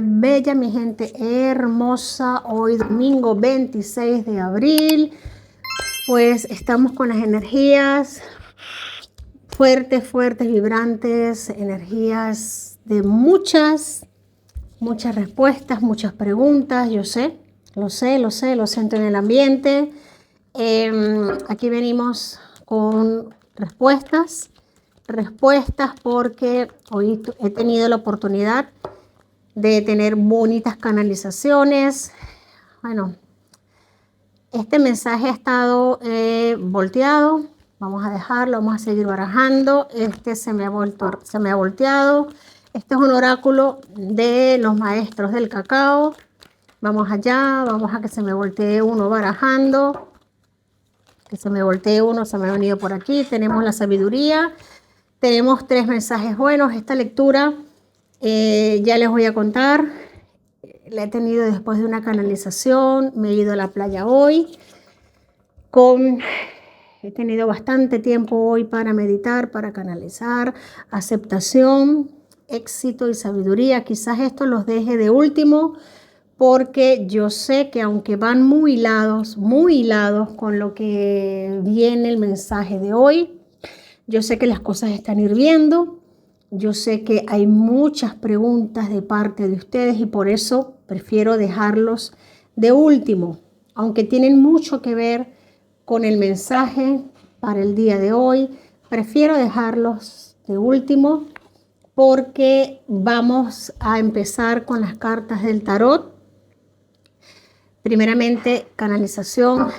Bella, mi gente hermosa, hoy domingo 26 de abril, pues estamos con las energías fuertes, vibrantes, energías de muchas respuestas, muchas preguntas. Yo sé, lo siento en el ambiente. Aquí venimos con respuestas porque hoy he tenido la oportunidad de tener bonitas canalizaciones. Bueno, este mensaje ha estado volteado. Vamos a dejarlo, vamos a seguir barajando. Este se me ha volteado. Este es un oráculo de los maestros del cacao. Vamos allá, vamos a que se me voltee uno barajando. Que se me voltee uno, se me ha venido por aquí. Tenemos la sabiduría. Tenemos 3 mensajes buenos. Esta lectura ya les voy a contar. La he tenido después de una canalización. Me he ido a la playa hoy. He tenido bastante tiempo hoy para meditar, para canalizar, aceptación, éxito y sabiduría. Quizás esto los deje de último porque yo sé que aunque van muy hilados con lo que viene el mensaje de hoy, yo sé que las cosas están hirviendo. Yo sé que hay muchas preguntas de parte de ustedes y por eso prefiero dejarlos de último, aunque tienen mucho que ver con el mensaje para el día de hoy. Prefiero dejarlos de último porque vamos a empezar con las cartas del tarot. Primeramente, canalización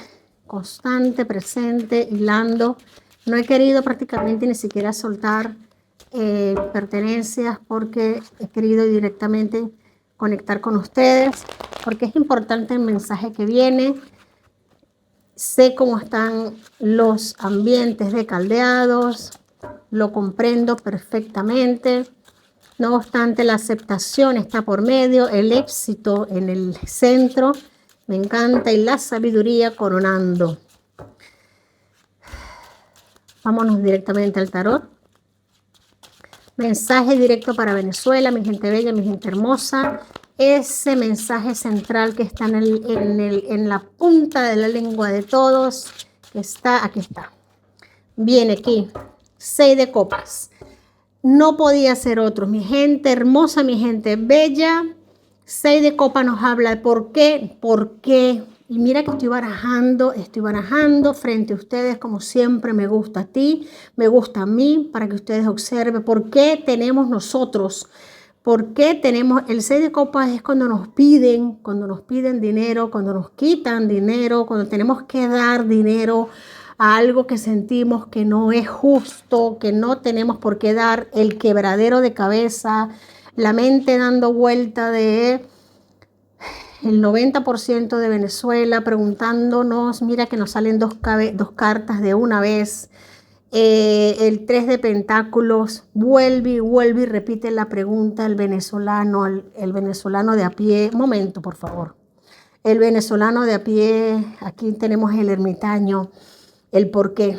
constante, presente, hilando. No he querido prácticamente ni siquiera soltar pertenencias porque he querido directamente conectar con ustedes porque es importante el mensaje que viene. Sé cómo están los ambientes de caldeados, lo comprendo perfectamente. No obstante, la aceptación está por medio, el éxito en el centro, me encanta, y la sabiduría coronando. Vámonos directamente al tarot. Mensaje directo para Venezuela, mi gente bella, mi gente hermosa. Ese mensaje central que está en la punta de la lengua de todos, que está, aquí está. Viene aquí, 6 de copas. No podía ser otro, mi gente hermosa, mi gente bella. 6 de copas nos habla de por qué. Y mira que estoy barajando frente a ustedes, como siempre. Me gusta a ti, me gusta a mí, para que ustedes observen por qué tenemos nosotros. ¿Por qué tenemos el 6 de copas? Es cuando nos piden dinero, cuando nos quitan dinero, cuando tenemos que dar dinero a algo que sentimos que no es justo, que no tenemos por qué dar, el quebradero de cabeza, la mente dando vuelta de el 90% de Venezuela preguntándonos, mira que nos salen dos cartas de una vez. El 3 de pentáculos vuelve y repite la pregunta el venezolano de a pie. Un momento, por favor. El venezolano de a pie, aquí tenemos el ermitaño. El por qué.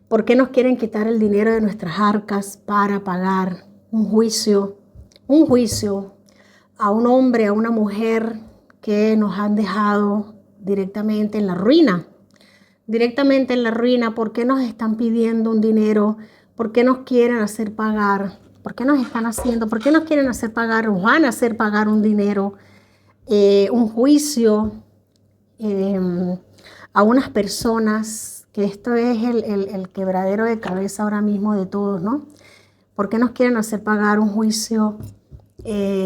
¿Por qué nos quieren quitar el dinero de nuestras arcas para pagar un juicio a un hombre, a una mujer que nos han dejado directamente en la ruina? ¿Por qué nos están pidiendo un dinero? ¿Por qué nos quieren hacer pagar? ¿Por qué nos quieren hacer pagar? Nos van a hacer pagar un dinero, un juicio a unas personas, que esto es el quebradero de cabeza ahora mismo de todos, ¿no? ¿Por qué nos quieren hacer pagar un juicio?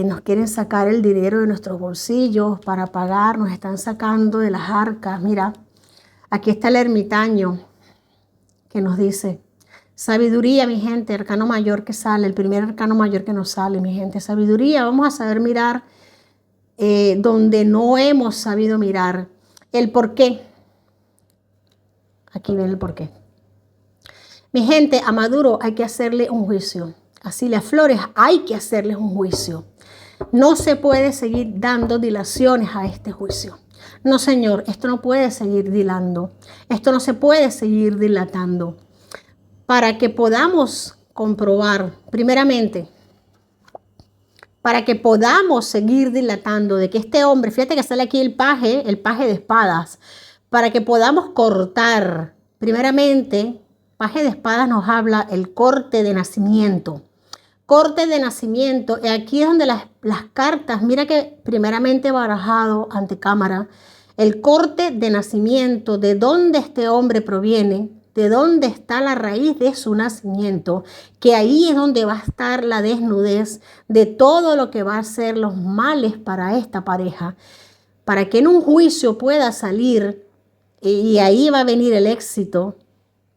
Nos quieren sacar el dinero de nuestros bolsillos para pagar, nos están sacando de las arcas. Mira, aquí está el ermitaño que nos dice sabiduría, mi gente, arcano mayor que sale, el primer arcano mayor que nos sale, mi gente, sabiduría. Vamos a saber mirar donde no hemos sabido mirar. El por qué. Aquí viene el por qué. Mi gente, a Maduro hay que hacerle un juicio. A Cilia Flores hay que hacerles un juicio. No se puede seguir dando dilaciones a este juicio. No, señor, esto no puede seguir dilando. Esto no se puede seguir dilatando. Para que podamos comprobar, primeramente, para que podamos seguir dilatando, de que este hombre, fíjate que sale aquí el paje de espadas, para que podamos cortar. Primeramente, paje de espadas nos habla el corte de nacimiento. Corte de nacimiento, y aquí es donde las cartas, mira que primeramente barajado ante cámara, el corte de nacimiento, de dónde este hombre proviene, de dónde está la raíz de su nacimiento, que ahí es donde va a estar la desnudez de todo lo que va a ser los males para esta pareja, para que en un juicio pueda salir, y ahí va a venir el éxito,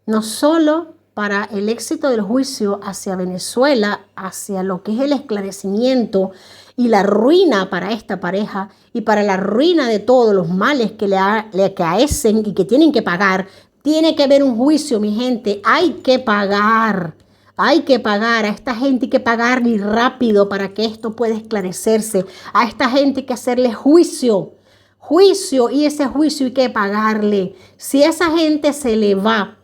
no solo para el éxito del juicio hacia Venezuela, hacia lo que es el esclarecimiento y la ruina para esta pareja y para la ruina de todos los males que le acaecen y que tienen que pagar. Tiene que haber un juicio, mi gente. Hay que pagar. Hay que pagar. A esta gente hay que pagarle rápido para que esto pueda esclarecerse. A esta gente hay que hacerle juicio. Juicio, y ese juicio hay que pagarle. Si esa gente se le va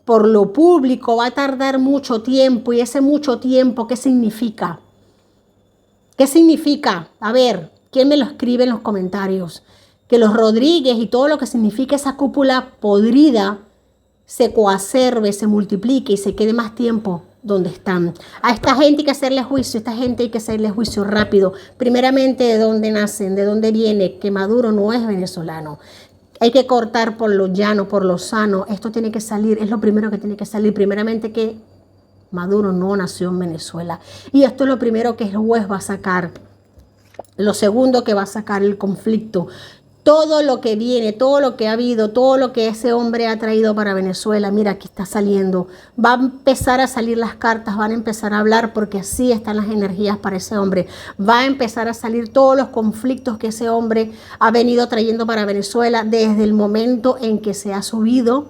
por lo público, va a tardar mucho tiempo. Y ese mucho tiempo, ¿qué significa? ¿Qué significa? A ver, ¿quién me lo escribe en los comentarios? Que los Rodríguez y todo lo que significa esa cúpula podrida se coacerve, se multiplique y se quede más tiempo donde están. A esta gente hay que hacerle juicio, a esta gente hay que hacerle juicio rápido. Primeramente, de dónde nacen, de dónde viene, que Maduro no es venezolano. Hay que cortar por lo llano, por lo sano. Esto tiene que salir, es lo primero que tiene que salir. Primeramente, que Maduro no nació en Venezuela. Y esto es lo primero que el juez va a sacar. Lo segundo que va a sacar el conflicto. Todo lo que viene, todo lo que ha habido, todo lo que ese hombre ha traído para Venezuela, mira, aquí está saliendo. Va a empezar a salir las cartas, van a empezar a hablar porque así están las energías para ese hombre. Va a empezar a salir todos los conflictos que ese hombre ha venido trayendo para Venezuela desde el momento en que se ha subido,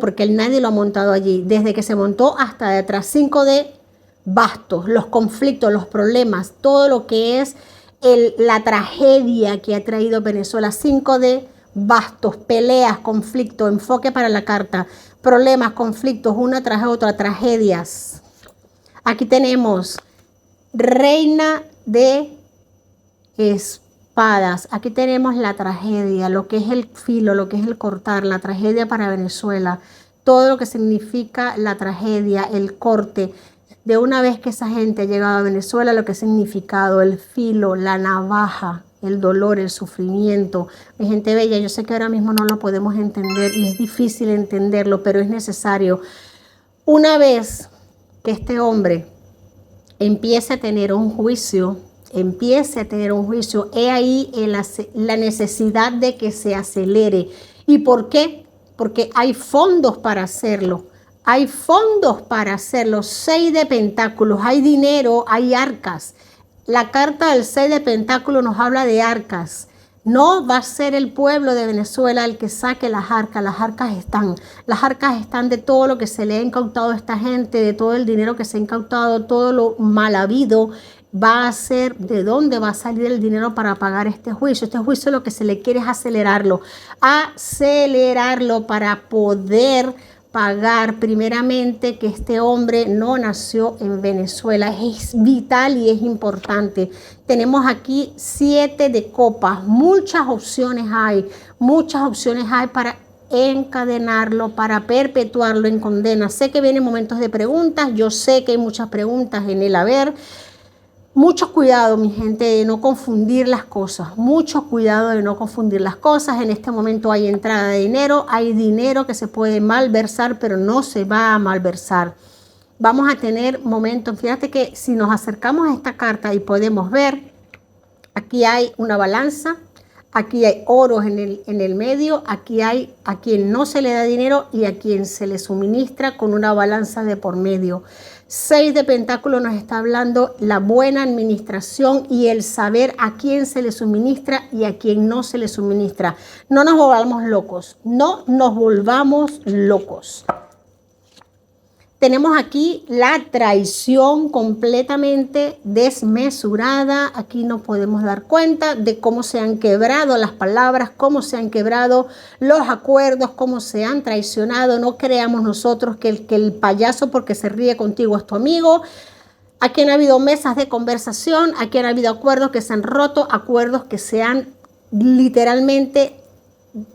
porque nadie lo ha montado allí, desde que se montó hasta detrás. 5 de bastos, los conflictos, los problemas, todo lo que es la tragedia que ha traído Venezuela. 5 de bastos, peleas, conflictos, enfoque para la carta, problemas, conflictos, una tras otra, tragedias. Aquí tenemos reina de espadas. Aquí tenemos la tragedia, lo que es el filo, lo que es el cortar, la tragedia para Venezuela, todo lo que significa la tragedia, el corte. De una vez que esa gente ha llegado a Venezuela, lo que ha significado el filo, la navaja, el dolor, el sufrimiento. Mi gente bella, yo sé que ahora mismo no lo podemos entender y es difícil entenderlo, pero es necesario. Una vez que este hombre empiece a tener un juicio, he ahí la necesidad de que se acelere. ¿Y por qué? Porque hay fondos para hacerlo. Hay fondos para hacerlo. 6 de pentáculos, hay dinero, hay arcas. La carta del 6 de pentáculos nos habla de arcas. No va a ser el pueblo de Venezuela el que saque las arcas. Las arcas están de todo lo que se le ha incautado a esta gente, de todo el dinero que se ha incautado, todo lo mal habido. Va a ser de dónde va a salir el dinero para pagar este juicio. Este juicio lo que se le quiere es acelerarlo para poder pagar primeramente que este hombre no nació en Venezuela. Es vital y es importante. Tenemos aquí 7 de copas. Muchas opciones hay para encadenarlo, para perpetuarlo en condena. Sé que vienen momentos de preguntas. Yo sé que hay muchas preguntas en el haber. Mucho cuidado, mi gente, de no confundir las cosas. Mucho cuidado de no confundir las cosas. En este momento hay entrada de dinero. Hay dinero que se puede malversar, pero no se va a malversar. Vamos a tener momentos. Fíjate que si nos acercamos a esta carta y podemos ver, aquí hay una balanza. Aquí hay oros en el medio. Aquí hay a quien no se le da dinero y a quien se le suministra con una balanza de por medio. 6 de pentáculos nos está hablando la buena administración y el saber a quién se le suministra y a quién no se le suministra. No nos volvamos locos. No nos volvamos locos. Tenemos aquí la traición completamente desmesurada. Aquí nos podemos dar cuenta de cómo se han quebrado las palabras, cómo se han quebrado los acuerdos, cómo se han traicionado. No creamos nosotros que el payaso porque se ríe contigo es tu amigo. Aquí han habido mesas de conversación, aquí han habido acuerdos que se han roto, acuerdos que se han literalmente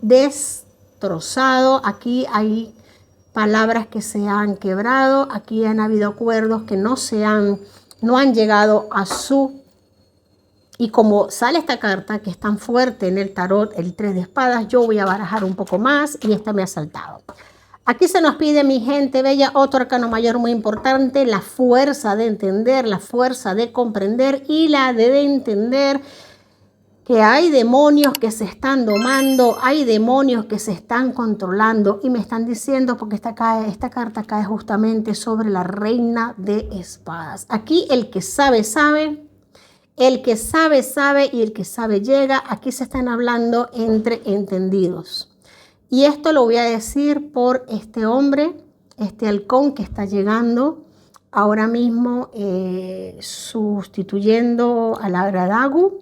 destrozado. Aquí hay palabras que se han quebrado, aquí han habido acuerdos que no han llegado a su... Y como sale esta carta que es tan fuerte en el tarot, el 3 de espadas, yo voy a barajar un poco más y esta me ha saltado. Aquí se nos pide, mi gente bella, otro arcano mayor muy importante, la fuerza de entender, la fuerza de comprender y la de entender que hay demonios que se están domando, hay demonios que se están controlando y me están diciendo, porque esta carta cae justamente sobre la reina de espadas. Aquí el que sabe, sabe. El que sabe, sabe y el que sabe llega. Aquí se están hablando entre entendidos. Y esto lo voy a decir por este hombre, este halcón que está llegando ahora mismo sustituyendo a la Agradagu.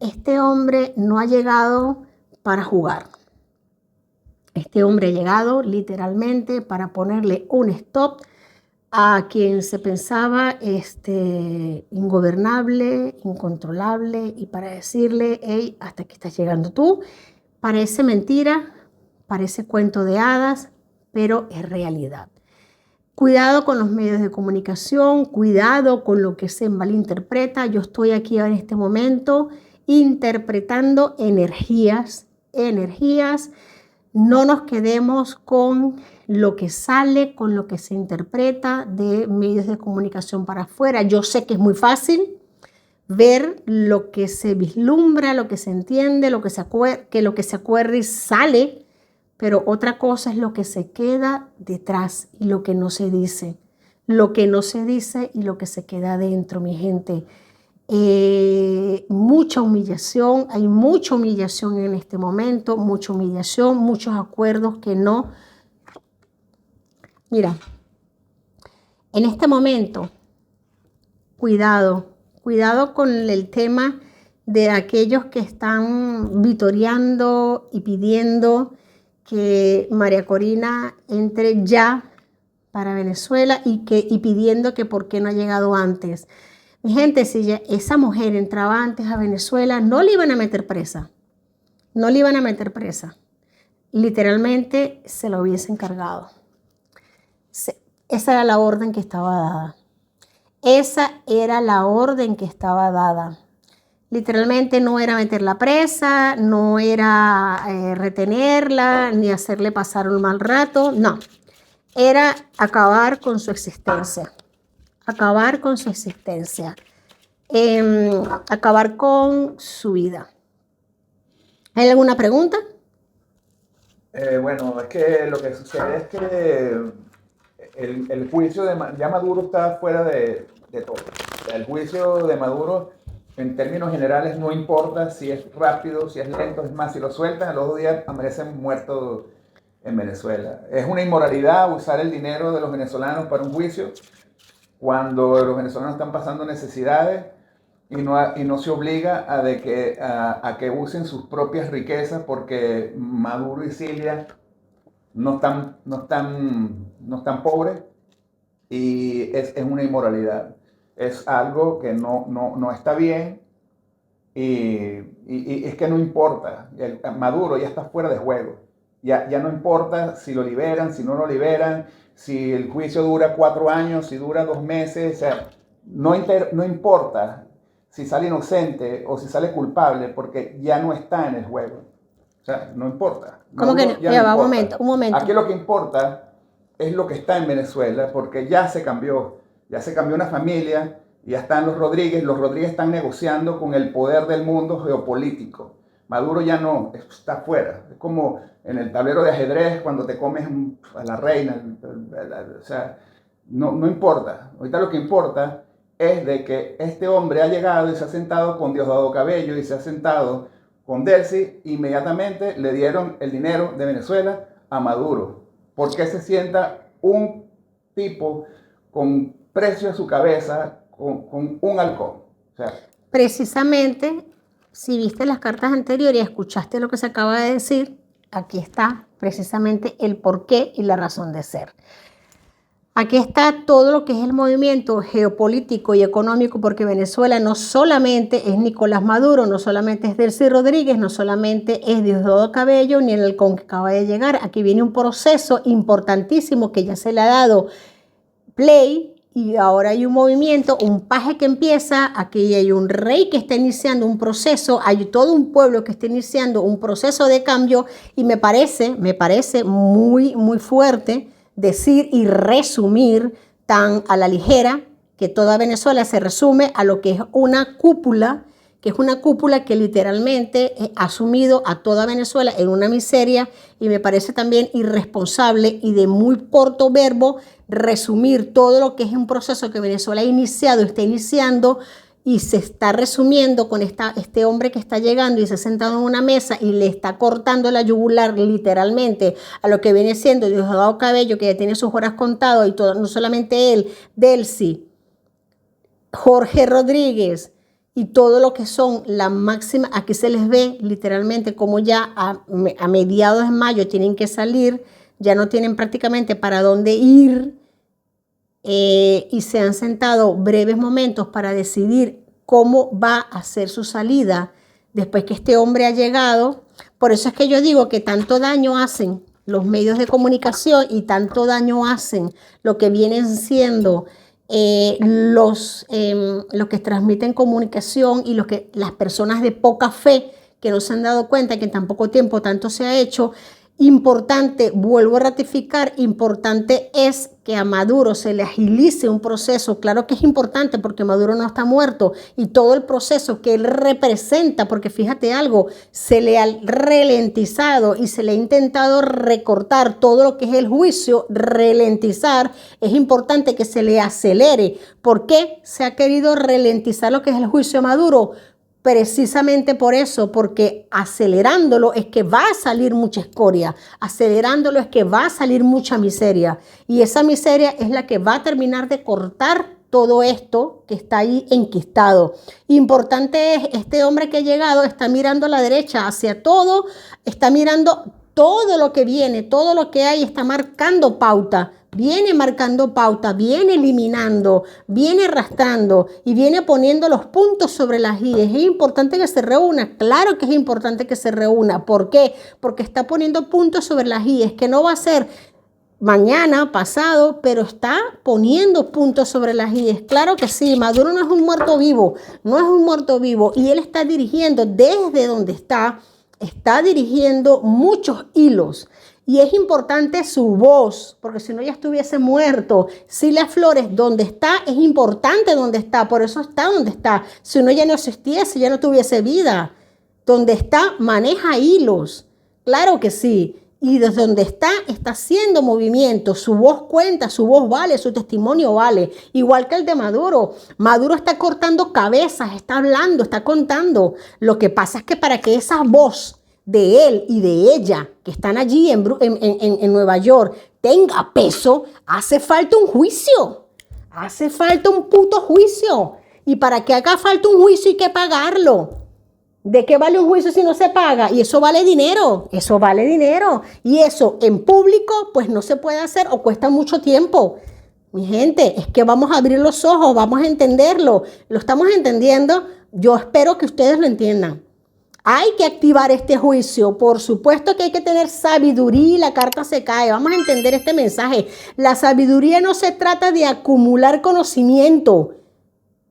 Este hombre no ha llegado para jugar. Este hombre ha llegado literalmente para ponerle un stop a quien se pensaba ingobernable, incontrolable, y para decirle, hey, hasta aquí estás llegando tú. Parece mentira, parece cuento de hadas, pero es realidad. Cuidado con los medios de comunicación, cuidado con lo que se malinterpreta. Yo estoy aquí en este momento interpretando energías. No nos quedemos con lo que sale, con lo que se interpreta de medios de comunicación para afuera. Yo sé que es muy fácil ver lo que se vislumbra, lo que se entiende, lo que se acuerda y sale, pero otra cosa es lo que se queda detrás y lo que no se dice. Lo que no se dice y lo que se queda adentro, mi gente. Mucha humillación, hay mucha humillación en este momento, mucha humillación, muchos acuerdos que no. Mira, en este momento, cuidado con el tema de aquellos que están vitoreando y pidiendo que María Corina entre ya para Venezuela y pidiendo que por qué no ha llegado antes. Mi gente, si esa mujer entraba antes a Venezuela, no le iban a meter presa. No le iban a meter presa. Literalmente se lo hubiesen cargado. Esa era la orden que estaba dada. Esa era la orden que estaba dada. Literalmente no era meterla presa, no era retenerla, ni hacerle pasar un mal rato. No. Era acabar con su existencia. Acabar con su existencia, acabar con su vida. ¿Hay alguna pregunta? Bueno, es que lo que sucede es que el juicio de ya Maduro está fuera de todo. O sea, el juicio de Maduro, en términos generales, no importa si es rápido, si es lento, es más, si lo sueltan, a los 2 días amanecen muertos en Venezuela. Es una inmoralidad usar el dinero de los venezolanos para un juicio cuando los venezolanos están pasando necesidades y no se obliga a que usen sus propias riquezas porque Maduro y Cilia no están pobres y es una inmoralidad. Es algo que no está bien y es que no importa. Maduro ya está fuera de juego. Ya no importa si lo liberan, si no lo liberan, si el juicio dura 4 años, si dura 2 meses. O sea, no importa si sale inocente o si sale culpable porque ya no está en el juego. O sea, no importa. ¿Cómo que no? Ya va, un momento. Aquí lo que importa es lo que está en Venezuela porque ya se cambió una familia, ya están los Rodríguez están negociando con el poder del mundo geopolítico. Maduro ya no, está fuera. Es como en el tablero de ajedrez cuando te comes a la reina. O sea, no importa. Ahorita lo que importa es de que este hombre ha llegado y se ha sentado con Diosdado Cabello y se ha sentado con Delcy. Inmediatamente le dieron el dinero de Venezuela a Maduro. ¿Por qué se sienta un tipo con precio a su cabeza con un halcón? O sea, precisamente, si viste las cartas anteriores y escuchaste lo que se acaba de decir, aquí está precisamente el porqué y la razón de ser. Aquí está todo lo que es el movimiento geopolítico y económico, porque Venezuela no solamente es Nicolás Maduro, no solamente es Delcy Rodríguez, no solamente es Diosdado Cabello, ni el con que acaba de llegar. Aquí viene un proceso importantísimo que ya se le ha dado play y ahora hay un movimiento, un paje que empieza, aquí hay un rey que está iniciando un proceso, hay todo un pueblo que está iniciando un proceso de cambio y me parece muy, muy fuerte decir y resumir tan a la ligera que toda Venezuela se resume a lo que es una cúpula, que literalmente ha sumido a toda Venezuela en una miseria y me parece también irresponsable y de muy corto verbo resumir todo lo que es un proceso que Venezuela ha iniciado, está iniciando y se está resumiendo con este hombre que está llegando y se ha sentado en una mesa y le está cortando la yugular literalmente a lo que viene siendo Diosdado Cabello, que ya tiene sus horas contadas y todo, no solamente él, Delcy, Jorge Rodríguez y todo lo que son la máxima, aquí se les ve literalmente como ya a mediados de mayo tienen que salir, ya no tienen prácticamente para dónde ir. Y se han sentado breves momentos para decidir cómo va a ser su salida después que este hombre ha llegado. Por eso es que yo digo que tanto daño hacen los medios de comunicación y tanto daño hacen lo que vienen siendo los que transmiten comunicación y las personas de poca fe que no se han dado cuenta que en tan poco tiempo tanto se ha hecho. Importante, vuelvo a ratificar, importante es que a Maduro se le agilice un proceso. Claro que es importante porque Maduro no está muerto y todo el proceso que él representa, porque fíjate algo, se le ha ralentizado y se le ha intentado recortar todo lo que es el juicio, ralentizar. Es importante que se le acelere. ¿Por qué se ha querido ralentizar lo que es el juicio a Maduro? Precisamente por eso, porque acelerándolo es que va a salir mucha escoria, acelerándolo es que va a salir mucha miseria y esa miseria es la que va a terminar de cortar todo esto que está ahí enquistado. Importante es, este hombre que ha llegado está mirando a la derecha hacia todo, está mirando todo lo que viene, todo lo que hay, está marcando pauta. Viene marcando pauta, viene eliminando, viene arrastrando y viene poniendo los puntos sobre las íes. Es importante que se reúna, claro que es importante que se reúna. ¿Por qué? Porque está poniendo puntos sobre las íes, que no va a ser mañana, pasado, pero está poniendo puntos sobre las íes. Claro que sí, Maduro no es un muerto vivo, no es un muerto vivo y él está dirigiendo desde donde está dirigiendo muchos hilos. Y es importante su voz, porque si no ya estuviese muerto. Cilia Flores, donde está, es importante donde está, por eso está donde está. Si uno ya no existiese, ya no tuviese vida. Donde está, maneja hilos. Claro que sí. Y desde donde está haciendo movimiento. Su voz cuenta, su voz vale, su testimonio vale. Igual que el de Maduro. Maduro está cortando cabezas, está hablando, está contando. Lo que pasa es que para que esa voz de él y de ella, que están allí en Nueva York, tenga peso, hace falta un juicio. Hace falta un puto juicio. Y para que haga falta un juicio hay que pagarlo. ¿De qué vale un juicio si no se paga? Y eso vale dinero. Eso vale dinero. Y eso en público pues no se puede hacer o cuesta mucho tiempo. Mi gente, es que vamos a abrir los ojos, vamos a entenderlo. Lo estamos entendiendo. Yo espero que ustedes lo entiendan. Hay que activar este juicio. Por supuesto que hay que tener sabiduría y la carta se cae. Vamos a entender este mensaje. La sabiduría no se trata de acumular conocimiento,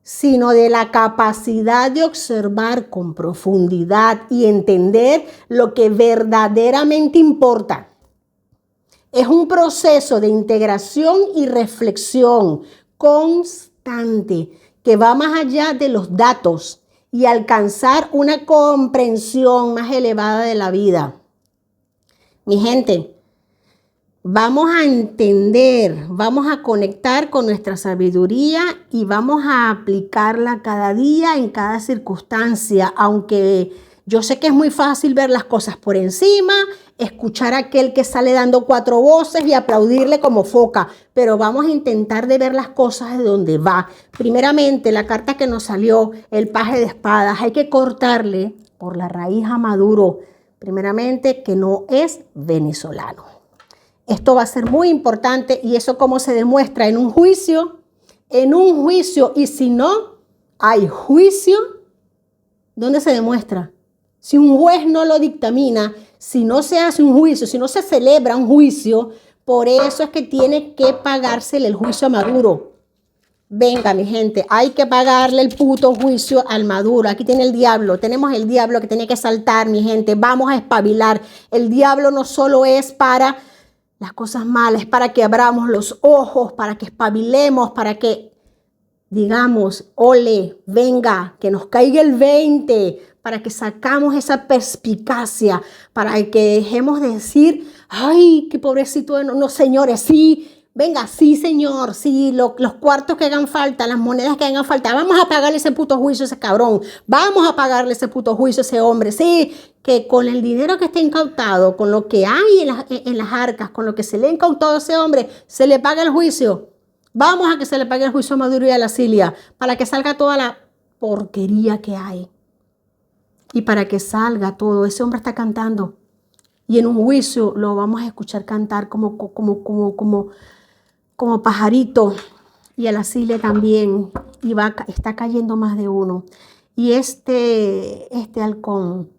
sino de la capacidad de observar con profundidad y entender lo que verdaderamente importa. Es un proceso de integración y reflexión constante que va más allá de los datos y alcanzar una comprensión más elevada de la vida. Mi gente, vamos a entender, vamos a conectar con nuestra sabiduría y vamos a aplicarla cada día en cada circunstancia, aunque yo sé que es muy fácil ver las cosas por encima, escuchar a aquel que sale dando 4 voces y aplaudirle como foca, pero vamos a intentar de ver las cosas de donde va. Primeramente, la carta que nos salió, el paje de espadas, hay que cortarle por la raíz a Maduro, primeramente que no es venezolano. Esto va a ser muy importante y eso cómo se demuestra en un juicio, y si no hay juicio, ¿dónde se demuestra? Si un juez no lo dictamina, si no se hace un juicio, si no se celebra un juicio, por eso es que tiene que pagársele el juicio a Maduro. Venga, mi gente, hay que pagarle el puto juicio al Maduro. Aquí tiene el diablo, tenemos el diablo que tiene que saltar, mi gente. Vamos a espabilar. El diablo no solo es para las cosas malas, es para que abramos los ojos, para que espabilemos, para que digamos, ole, venga, que nos caiga el 20, para que sacamos esa perspicacia, para que dejemos de decir, ay, qué pobrecito, no, señores, sí, venga, sí, señor, sí, los cuartos que hagan falta, las monedas que hagan falta, vamos a pagarle ese puto juicio a ese cabrón, vamos a pagarle ese puto juicio a ese hombre, sí, que con el dinero que esté incautado, con lo que hay en las arcas, con lo que se le ha incautado a ese hombre, se le paga el juicio. Vamos a que se le pague el juicio a Maduro y a la Cilia para que salga toda la porquería que hay. Y para que salga todo. Ese hombre está cantando. Y en un juicio lo vamos a escuchar cantar como pajarito. Y a la Cilia también. Y está cayendo más de uno. Y este halcón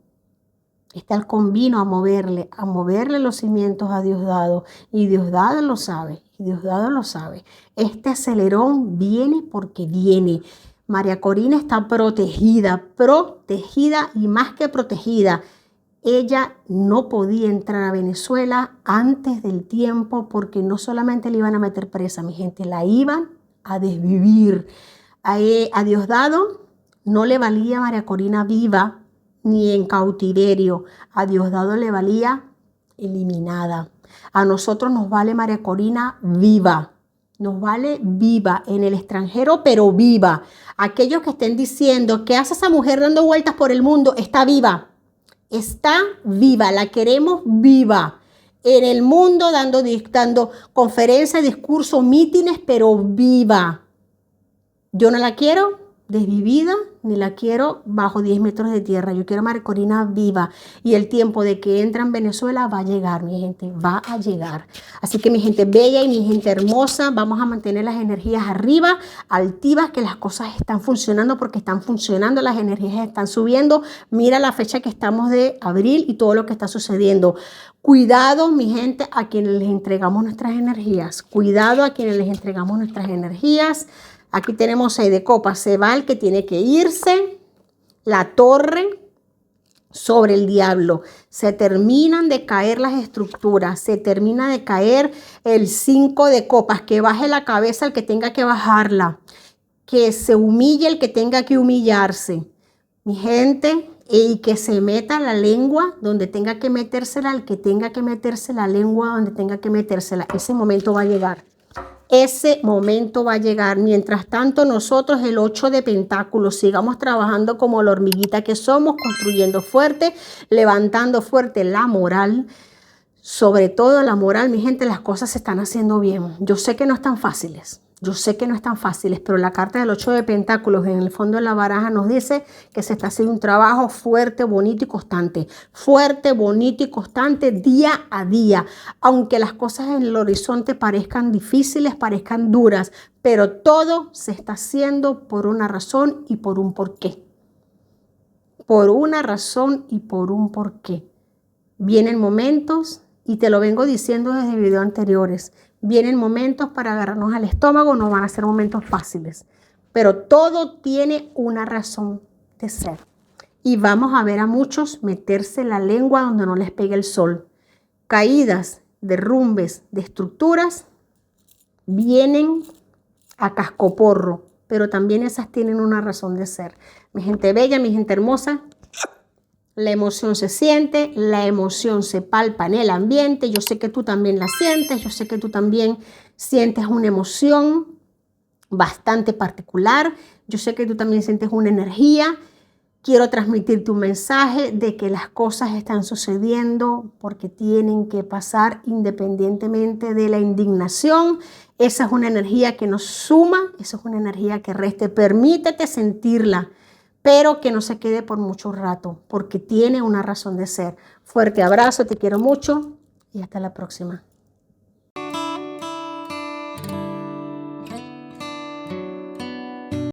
vino a moverle los cimientos a Diosdado. Y Diosdado lo sabe. Diosdado lo sabe. Este acelerón viene porque viene. María Corina está protegida y más que protegida. Ella no podía entrar a Venezuela antes del tiempo porque no solamente le iban a meter presa, mi gente, la iban a desvivir. A Diosdado no le valía María Corina viva ni en cautiverio. A Diosdado le valía eliminada. A nosotros nos vale María Corina viva. Nos vale viva en el extranjero, pero viva. Aquellos que estén diciendo, ¿qué hace esa mujer dando vueltas por el mundo? Está viva. Está viva. La queremos viva. En el mundo dando conferencias, discursos, mítines, pero viva. Yo no la quiero desvivida, ni la quiero bajo 10 metros de tierra. Yo quiero a María Corina viva. Y el tiempo de que entra en Venezuela va a llegar, mi gente, va a llegar. Así que mi gente bella y mi gente hermosa, vamos a mantener las energías arriba, altivas, que las cosas están funcionando porque están funcionando, las energías están subiendo. Mira la fecha que estamos de abril y todo lo que está sucediendo. Cuidado, mi gente, a quienes les entregamos nuestras energías. Cuidado a quienes les entregamos nuestras energías. Aquí tenemos 6 de copas. Se va el que tiene que irse. La torre sobre el diablo. Se terminan de caer las estructuras. Se termina de caer el 5 de copas. Que baje la cabeza el que tenga que bajarla. Que se humille el que tenga que humillarse. Mi gente, y que se meta la lengua donde tenga que metérsela. El que tenga que meterse la lengua donde tenga que metérsela. Ese momento va a llegar. Ese momento va a llegar. Mientras tanto, nosotros, el 8 de pentáculos, sigamos trabajando como la hormiguita que somos, construyendo fuerte, levantando fuerte la moral. Sobre todo la moral, mi gente, las cosas se están haciendo bien. Yo sé que no están fáciles. Yo sé que no están fáciles, pero la carta del 8 de pentáculos en el fondo de la baraja nos dice que se está haciendo un trabajo fuerte, bonito y constante. Fuerte, bonito y constante día a día. Aunque las cosas en el horizonte parezcan difíciles, parezcan duras, pero todo se está haciendo por una razón y por un porqué. Por una razón y por un porqué. Vienen momentos, y te lo vengo diciendo desde videos anteriores, vienen momentos para agarrarnos al estómago, no van a ser momentos fáciles, pero todo tiene una razón de ser. Y vamos a ver a muchos meterse la lengua donde no les pegue el sol. Caídas, derrumbes de estructuras vienen a cascoporro, pero también esas tienen una razón de ser. Mi gente bella, mi gente hermosa, la emoción se siente, la emoción se palpa en el ambiente. Yo sé que tú también la sientes, yo sé que tú también sientes una emoción bastante particular. Yo sé que tú también sientes una energía. Quiero transmitirte un mensaje de que las cosas están sucediendo porque tienen que pasar independientemente de la indignación. Esa es una energía que nos suma, esa es una energía que reste. Permítete sentirla, pero que no se quede por mucho rato, porque tiene una razón de ser. Fuerte abrazo, te quiero mucho y hasta la próxima.